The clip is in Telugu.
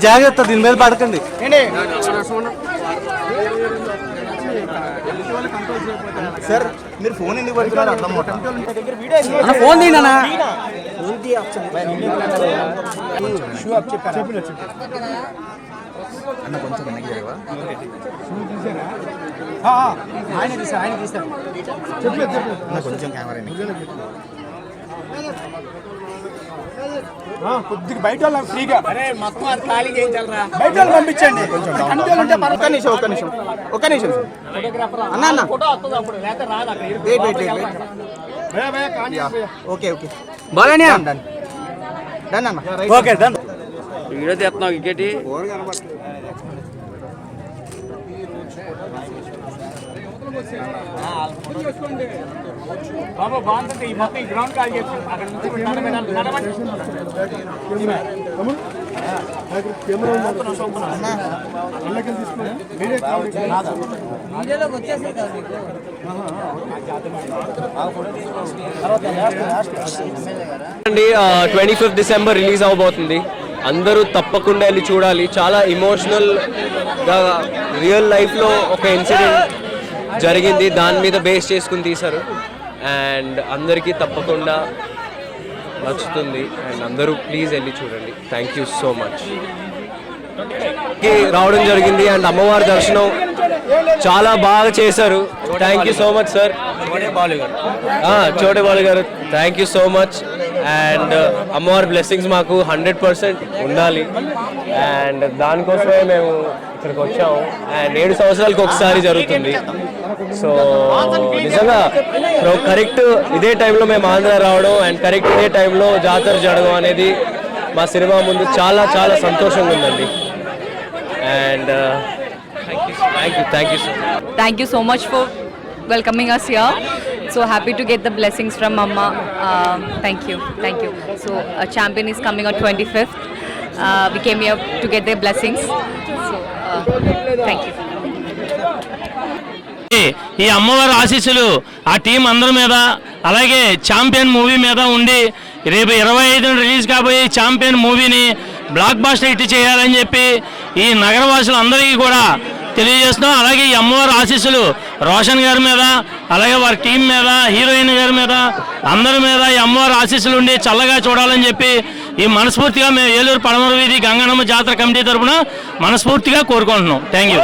జాగ్రత్త, దీని మీద పడకండి. సార్ మీరు ఫోన్ ఎందుకు పడుతున్నారు అర్థం ఫోన్ తీనా అన్న కొంచెం వెనక్కి జరగవా? అన్న కొంచెం కెమెరా కొద్దిగా బయట వాళ్ళకి ఫ్రీగా మొత్తం ఖాళీ చేయించాలరా, బయట వాళ్ళు పంపించండి. ఒక్క నిమిషం అన్న అన్న ఓకే ఓకే బాగా డన్ అన్న. Okay done. వీడియో తీస్తున్నావు ఇంకేటి? బాగుంటుంది ఈ మొత్తం ఈ గ్రౌండ్ ఖాళీ చేసి అక్కడ నుంచి అండి 25th December రిలీజ్ అవబోతుంది. అందరూ తప్పకుండా వెళ్ళి చూడాలి. చాలా ఇమోషనల్గా రియల్ లైఫ్లో ఒక ఇన్సిడెంట్ జరిగింది, దాని మీద బేస్ చేసుకుని తీశారు. అండ్ అందరికీ తప్పకుండా నచ్చుతుంది. అండ్ అందరూ ప్లీజ్ వెళ్ళి చూడండి. Thank you so much. రావడం జరిగింది అండ్ అమ్మవారి దర్శనం చాలా బాగా చేశారు. Thank you so much sir. చోటే బాలు గారు thank you so much. And అమ్మవారి బ్లెస్సింగ్స్ మాకు 100% ఉండాలి. అండ్ దానికోసమే మేము ఇక్కడికి వచ్చాము. అండ్ 7 సంవత్సరాలకు ఒకసారి జరుగుతుంది. సో నిజంగా కరెక్ట్ ఇదే టైంలో మేము ఆంధ్ర రావడం అండ్ కరెక్ట్ ఇదే టైంలో జాతర జరగడం అనేది మా సినిమా ముందు చాలా చాలా సంతోషంగా ఉందండి. And Thank you so much for welcoming us here. So happy to get the blessings from Mama. Thank you. So a champion is coming on 25th. We came here to get their blessings. So thank you. ఈ అమ్మవారి ఆశీస్సులు ఆ టీం అందరి మీద, అలాగే ఛాంపియన్ మూవీ మీద ఉండి రేపు 25న రిలీజ్ కాబోయే ఛాంపియన్ మూవీని బ్లాక్ బాస్టర్ హిట్ చేయాలని చెప్పి ఈ నగరవాసులందరికీ కూడా తెలియజేస్తున్నాం. అలాగే ఈ అమ్మవారి ఆశీస్సులు రోషన్ గారి మీద, అలాగే వారి టీం మీద, హీరోయిన్ గారి మీద, అందరి మీద ఈ అమ్మవారి ఆశీస్సులు ఉండి చల్లగా చూడాలని చెప్పి ఈ మనస్ఫూర్తిగా మేము ఏలూరు పడమర వీధి గంగనమ్మ జాతర కమిటీ తరఫున మనస్ఫూర్తిగా కోరుకుంటున్నాం. Thank you.